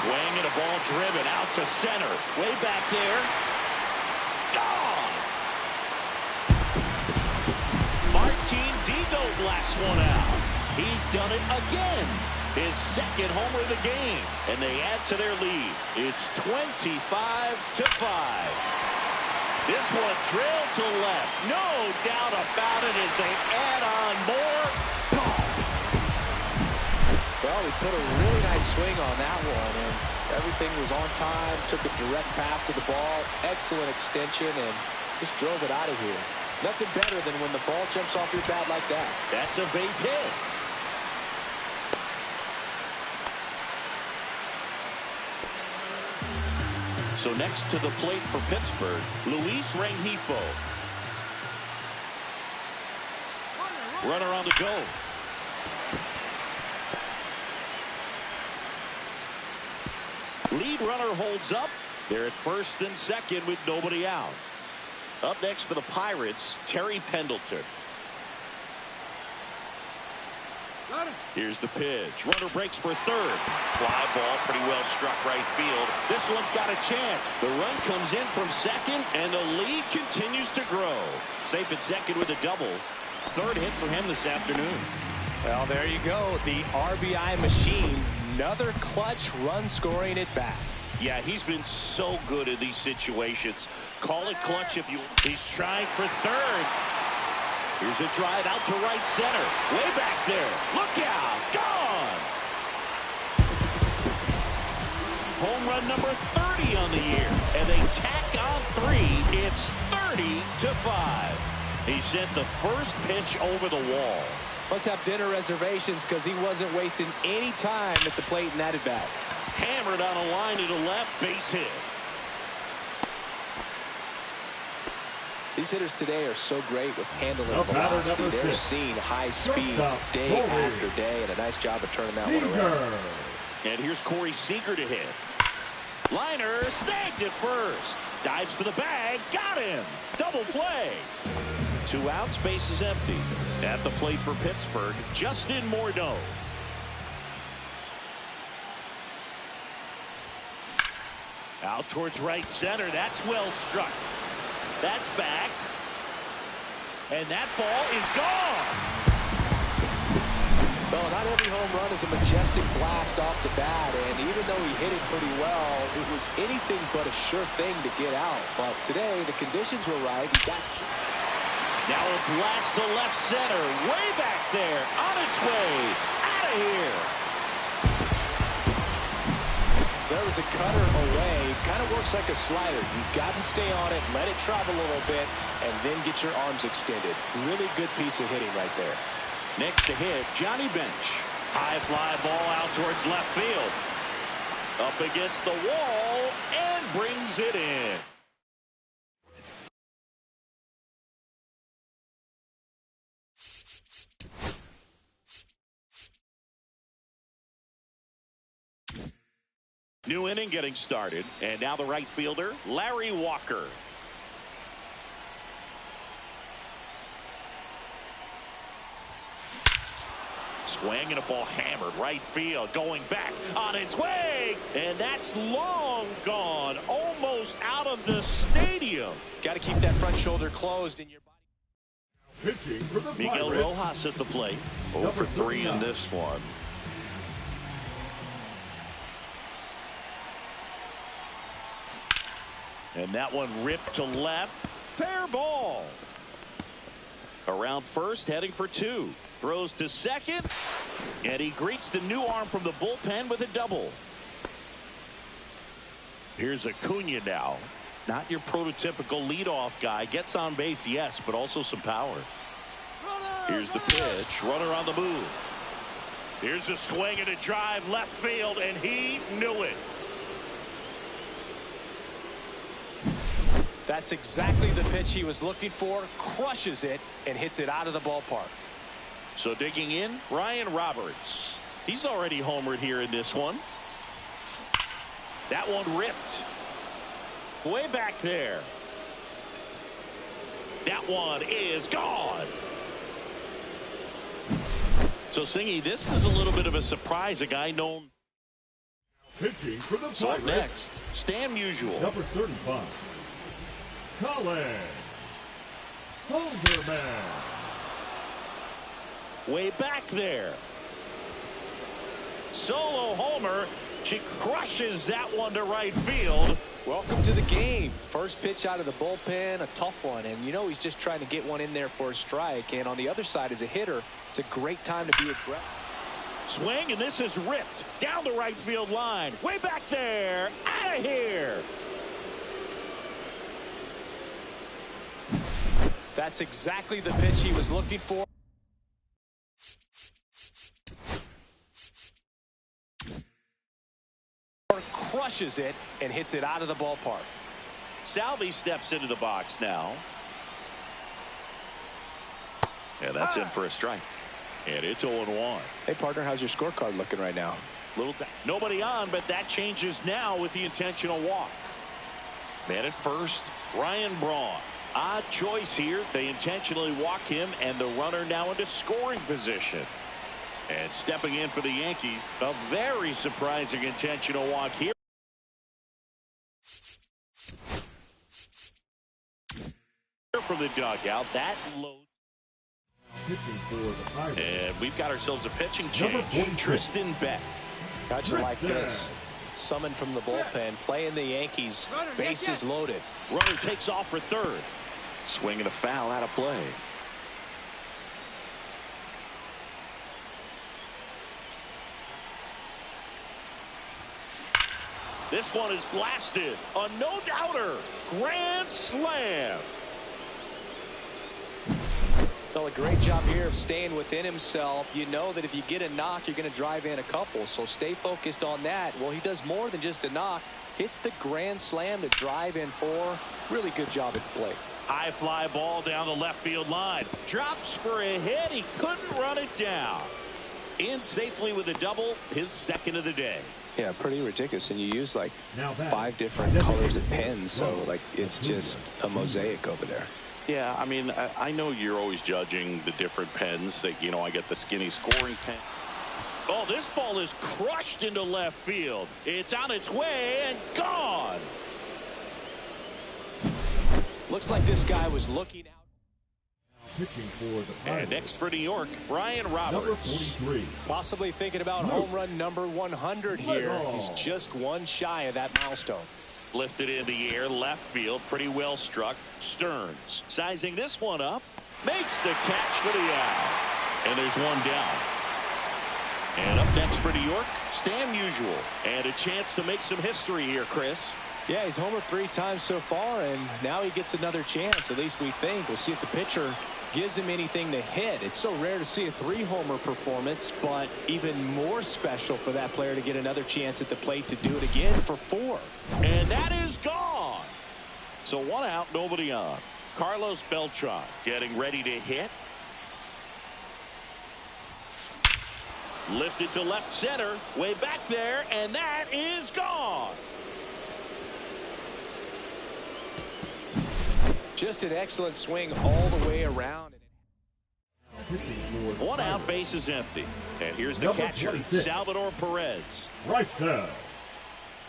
Swing and a ball driven out to center. Way back there. Gone. one out. He's done it again. His second homer of the game. And they add to their lead. It's 25-5. This one drilled to left. No doubt about it as they add on more. Well, he put a really nice swing on that one, and everything was on time, took a direct path to the ball, excellent extension, and just drove it out of here. Nothing better than when the ball jumps off your bat like that. That's a base hit. So next to the plate for Pittsburgh, Luis Rengifo. Runner on the go. Lead runner holds up. They're at first and second with nobody out. Up next for the Pirates, Terry Pendleton. Here's the pitch. Runner breaks for third. Fly ball pretty well struck right field. This one's got a chance. The run comes in from second, and the lead continues to grow. Safe at second with a double. Third hit for him this afternoon. Well, there you go. The RBI machine. Another clutch run scoring at bat. Yeah, he's been so good in these situations. Call it clutch if you. He's trying for third. Here's a drive out to right center. Way back there. Look out. Gone. Home run number 30 on the year. And they tack on 3. It's 30-5. He sent the first pitch over the wall. Must have dinner reservations because he wasn't wasting any time at the plate in that at bat. Hammered on a line to the left. Base hit. These hitters today are so great with handling velocity. They're seeing high speeds day after day, and a nice job of turning that one around. And here's Corey Seager to hit. Liner snagged it first. Dives for the bag. Got him. Double play. 2 outs. Base is empty. At the plate for Pittsburgh, Justin Morneau. Out towards right center. That's well struck. That's back. And that ball is gone. Well, not every home run is a majestic blast off the bat, and even though he hit it pretty well, it was anything but a sure thing to get out. But today, the conditions were right. He got. Now a blast to left center. Way back there. On its way. Out of here. There was a cutter away. Kind of works like a slider. You've got to stay on it, let it travel a little bit, and then get your arms extended. Really good piece of hitting right there. Next to hit, Johnny Bench. High fly ball out towards left field. Up against the wall and brings it in. New inning getting started, and now the right fielder, Larry Walker. Swing and a ball hammered right field, going back on its way, and that's long gone, almost out of the stadium. Got to keep that front shoulder closed in your body. Pitching for the Miguel Pirates. Rojas at the plate. 0 for 3 in this one. And that one ripped to left. Fair ball. Around first, heading for 2. Throws to second. And he greets the new arm from the bullpen with a double. Here's Acuna now. Not your prototypical leadoff guy. Gets on base, yes, but also some power. Here's the pitch. Runner on the move. Here's a swing and a drive left field, and he knew it. That's exactly the pitch he was looking for. Crushes it and hits it out of the ballpark. So digging in, Ryan Roberts. He's already homered here in this one. That one ripped. Way back there. That one is gone. So Singy, this is a little bit of a surprise. A guy known. Pitching for the So up Pirates. next, Stan Musial. Number 35. Colin Holderman. way back there. Solo homer. She crushes that one to right field. Welcome to the game. First pitch out of the bullpen, a tough one. And you know he's just trying to get one in there for a strike. And on the other side, as a hitter, it's a great time to be aggressive. Swing, and this is ripped down the right field line. Way back there. Out of here. That's exactly the pitch he was looking for. Crushes it and hits it out of the ballpark. Salvi steps into the box now. And that's in for a strike. And it's 0-1. Hey, partner, how's your scorecard looking right now? Nobody on, but that changes now with the intentional walk. Man at first, Ryan Braun. Odd choice here. They intentionally walk him, and the runner now into scoring position. And stepping in for the Yankees, a very surprising intentional walk here. From the dugout, that load. Pitching for the Pirates. And we've got ourselves a pitching Number change. 46. Tristan Beck. How'd you like this? Summoned from the bullpen, playing the Yankees, bases loaded. Runner takes off for third. Swing and a foul out of play. This one is blasted. A no-doubter. Grand slam. Well, a great job here of staying within himself. You know that if you get a knock, you're going to drive in a couple. So stay focused on that. Well, he does more than just a knock. Hits the grand slam to drive in 4. Really good job at the plate. High fly ball down the left field line. Drops for a hit. He couldn't run it down. In safely with a double. His second of the day. Yeah, pretty ridiculous. And you use like Now back. 5 different colors of pens. So like it's just a mosaic over there. Yeah, I mean, I know you're always judging the different pens. That, you know, I get the skinny scoring pen. Oh, this ball is crushed into left field. It's on its way and gone. Looks like this guy was looking out. Pitching for the And Pirates. next for New York, Brian Number Roberts. 43. Possibly thinking about home run number 100 here. Right on. He's just one shy of that milestone. Lifted in the air, left field, pretty well struck. Stearns sizing this one up, makes the catch for the out. And there's one down. And up next for New York, Stan Musial. And a chance to make some history here, Chris. Yeah, he's homered 3 times so far, and now he gets another chance. At least we think. We'll see if the pitcher gives him anything to hit. It's so rare to see a 3-homer performance, but even more special for that player to get another chance at the plate to do it again for 4. And that is gone. So 1 out, nobody on. Carlos Beltran getting ready to hit. Lifted to left center, way back there, and that is gone. Just an excellent swing all the way around. Pitching for the 1 out, Pirates. base is empty. And here's the Number catcher, 26. Salvador Perez. Right there.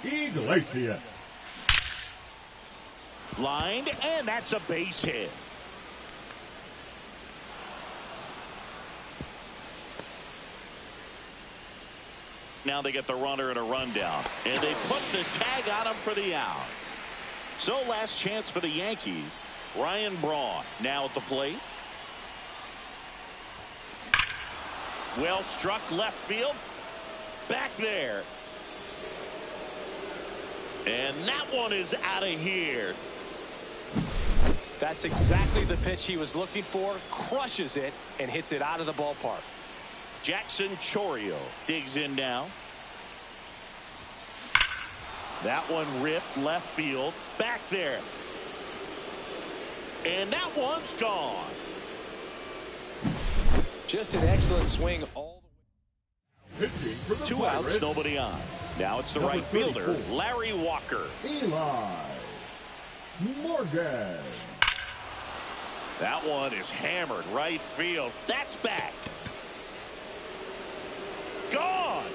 Iglesias. Lined, and that's a base hit. Now they get the runner and a rundown. And they put the tag on him for the out. So last chance for the Yankees. Ryan Braun now at the plate. Well struck left field. Back there. And that one is out of here. That's exactly the pitch he was looking for. Crushes it and hits it out of the ballpark. Jackson Chourio digs in now. That one ripped left field. Back there. And that one's gone. Just an excellent swing all the way. Pitching for the 2 Pirates. outs, nobody on. Now it's the Number right fielder, 34. Larry Walker. Eli Morgan. That one is hammered right field. That's back. Gone.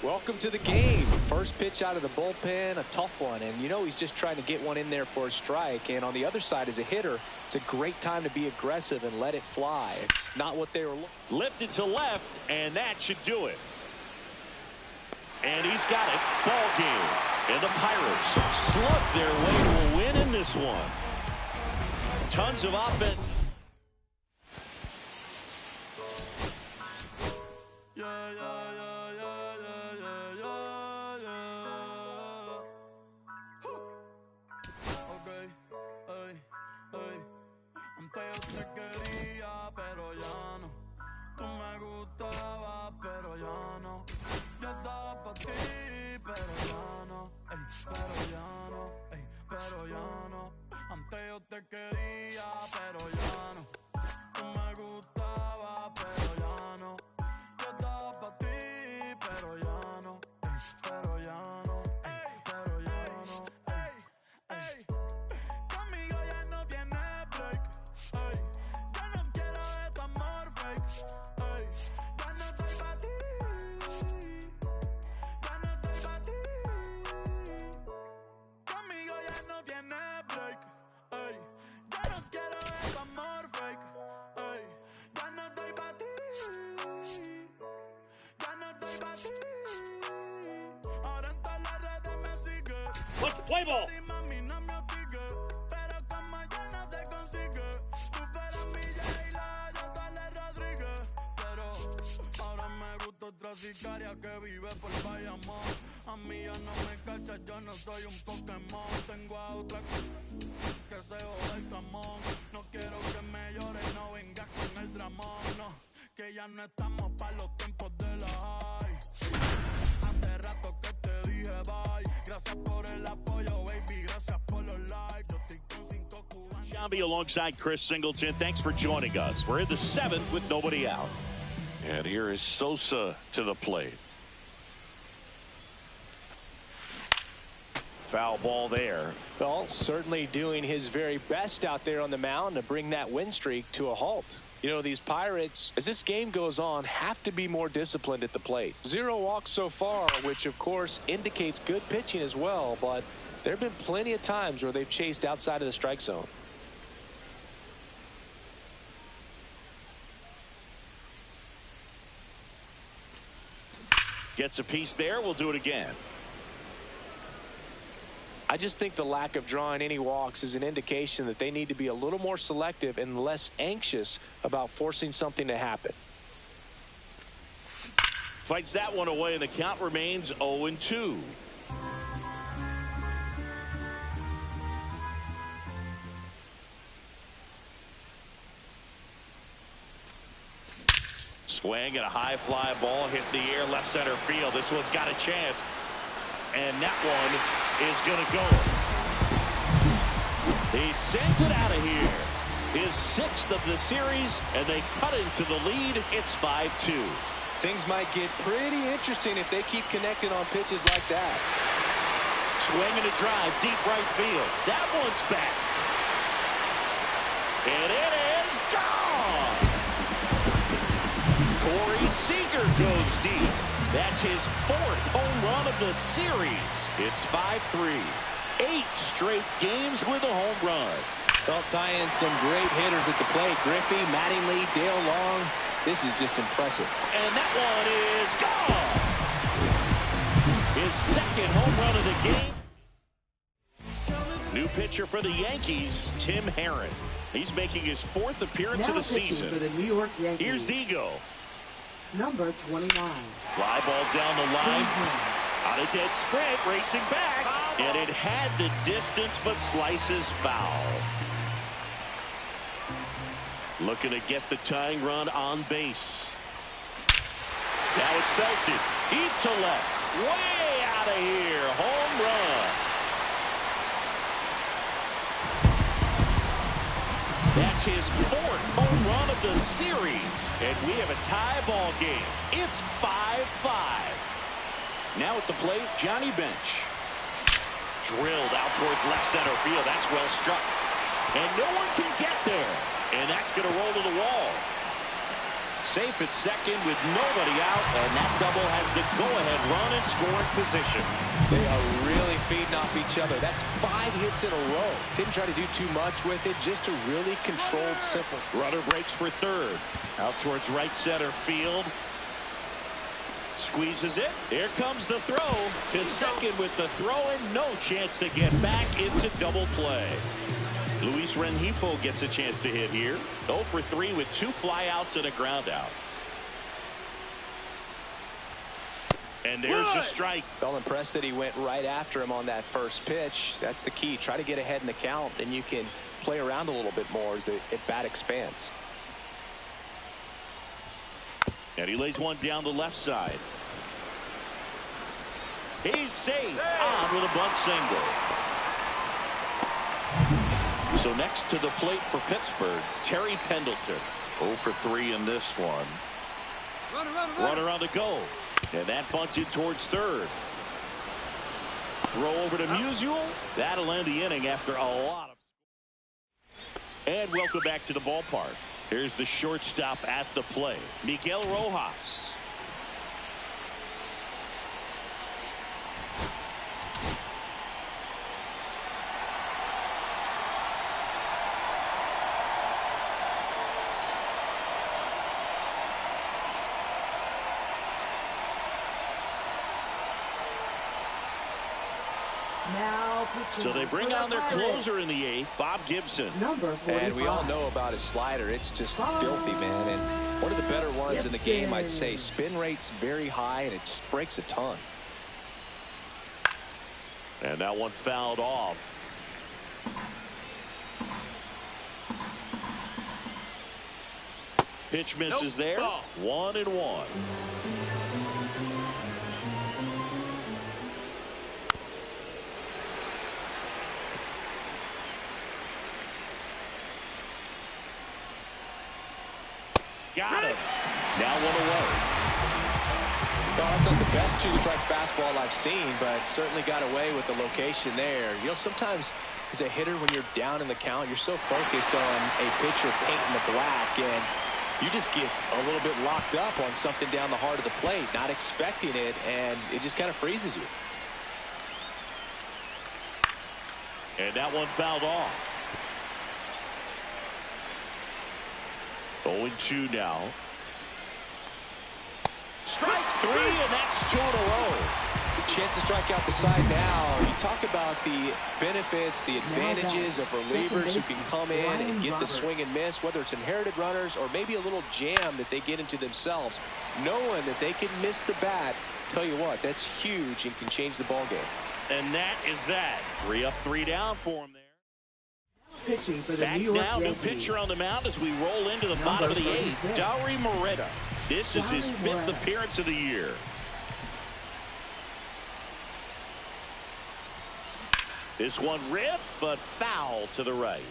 Welcome to the game. First pitch out of the bullpen, a tough one. And you know he's just trying to get one in there for a strike. And on the other side, as a hitter, it's a great time to be aggressive and let it fly. It's not what they were looking for. Lifted to left, and that should do it. And he's got it. Ball game. And the Pirates slug their way to a win in this one. Tons of offense. Antes yo te quería, pero ya no. Tú me gustabas, pero ya no. Yo estaba pa' ti, pero ya no. Ey, pero ya no, ey, pero ya no. Antes yo te quería, pero ya no. Tú me gustabas, pero ya no. Yo estaba pa' ti, pero ya no. Ey, pero ya no, ey, pero ya no. Ey, ey. Conmigo ya no tienes break. Ey, yo no quiero de tu amor fake. Ey, ya no estoy pa' ti. Ya no estoy pa' ti. Conmigo ya no tienes break. Ey, yo no quiero de tu amor fake. Ey, ya no estoy pa' ti. Ya no estoy pa' ti. Ahora en todas las redes me sigue. Play ball. Mami, no me hostigue, pero como yo no se consigue. Tú fueras mi J-Lo, yo Dale Rodríguez. Pero ahora me gusta otra sicaria que vive por Bayamón. A mí ya no me cachas, yo no soy un Pokémon. Tengo a otra que se jode el camón. No quiero que me llores, no vengas con el dramón. No, que ya no estamos pa' los tiempos de la high. Hace rato que te dije bye. Gracias por el apoyo, baby. Gracias por los likes. Yo estoy con 5 cubanos. Shambi alongside Chris Singleton. Thanks for joining us. We're in the 7th with nobody out. And here is Sosa to the plate. Foul ball there. Well, certainly doing his very best out there on the mound to bring that win streak to a halt. You know, these Pirates, as this game goes on, have to be more disciplined at the plate. 0 walks so far, which, of course, indicates good pitching as well, but there have been plenty of times where they've chased outside of the strike zone. Gets a piece there. We'll do it again. I just think the lack of drawing any walks is an indication that they need to be a little more selective and less anxious about forcing something to happen. Fights that one away, and the count remains 0-2. Swing and a high fly ball hit in the air, left center field. This one's got a chance. And that one is going to go. He sends it out of here. His 6th of the series, and they cut into the lead. It's 5-2. Things might get pretty interesting if they keep connecting on pitches like that. Swing and a drive, deep right field. That one's back. And it is gone. Corey Seager goes deep. That's his 4th home run of the series. It's 5-3. 8 straight games with a home run. Well, tie in some great hitters at the plate. Griffey, Mattingly, Dale Long. This is just impressive. And that one is gone. His 2nd home run of the game. New pitcher for the Yankees, Tim Herron. He's making his 4th appearance of the season. For the New York Yankees. Here's Digo. Number 29. Fly ball down the line. On a dead sprint, racing back. And it had the distance, but slices foul. Looking to get the tying run on base. Now it's belted. Deep to left. Way out of here. Home run. That's his 4th home run of the series. And we have a tie ball game. It's 5-5. Now at the plate, Johnny Bench. Drilled out towards left center field. That's well struck. And no one can get there. And that's going to roll to the wall. Safe at second with nobody out, and that double has the go-ahead run in scoring position. They are really feeding off each other. That's 5 hits in a row. Didn't try to do too much with it, just a really controlled, simple. Runner breaks for third. Out towards right center field. Squeezes it. Here comes the throw to second with the throw and no chance to get back. It's a double play. Luis Rengifo gets a chance to hit here. 0 for 3 with 2 flyouts and a ground out. And there's a strike. Felt impressed that he went right after him on that first pitch. That's the key. Try to get ahead in the count, and you can play around a little bit more as the at-bat expands. And he lays one down the left side. He's safe. On with a bunt single. So next to the plate for Pittsburgh, Terry Pendleton. 0 for 3 in this one. Runner on the go. And that bunted towards third. Throw over to Musial. That'll end the inning after a lot of. And welcome back to the ballpark. Here's the shortstop at the plate, Miguel Rojas. Now So they bring on their closer in the 8th, Bob Gibson. Number 45. And we all know about his slider. It's just filthy, man. And one of the better ones in the game, I'd say. Spin rate's very high, and it just breaks a ton. And that one fouled off. Pitch misses there. 1-1. Got him. Now 1 away. Well, that's not the best two-strike fastball I've seen, but certainly got away with the location there. You know, sometimes as a hitter, when you're down in the count, you're so focused on a pitcher painting the black, and you just get a little bit locked up on something down the heart of the plate, not expecting it, and it just kind of freezes you. And that one fouled off. 0-2 now. Strike 3, and that's 2 in a row. Chance to strike out the side now. You talk about the benefits, the advantages of relievers who can come in and get the swing and miss, whether it's inherited runners or maybe a little jam that they get into themselves. Knowing that they can miss the bat, tell you what, that's huge and can change the ball game. And that is that. 3 up, 3 down for him there. Pitching for the Back New York now, new Yankees. pitcher on the mound as we roll into the bottom of the 8th. Dauri Moreta. This is his 5th appearance of the year. This one ripped, but foul to the right.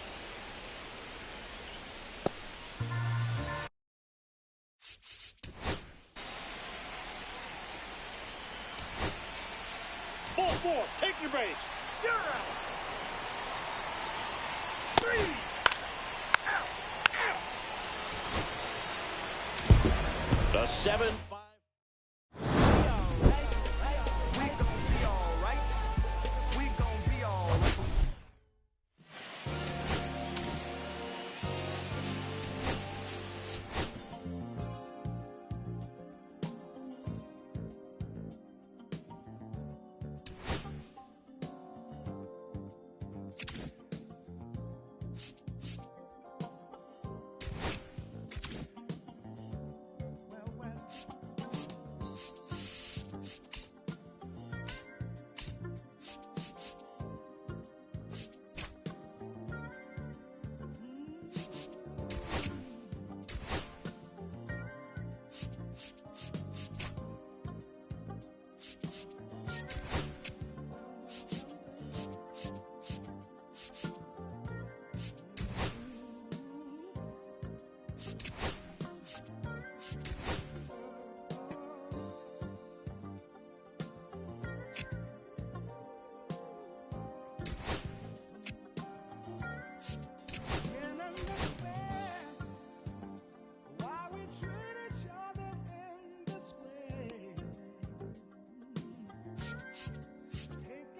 Ball 4, take your base. You're out. 3. Out. The 7-5.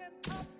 hanging up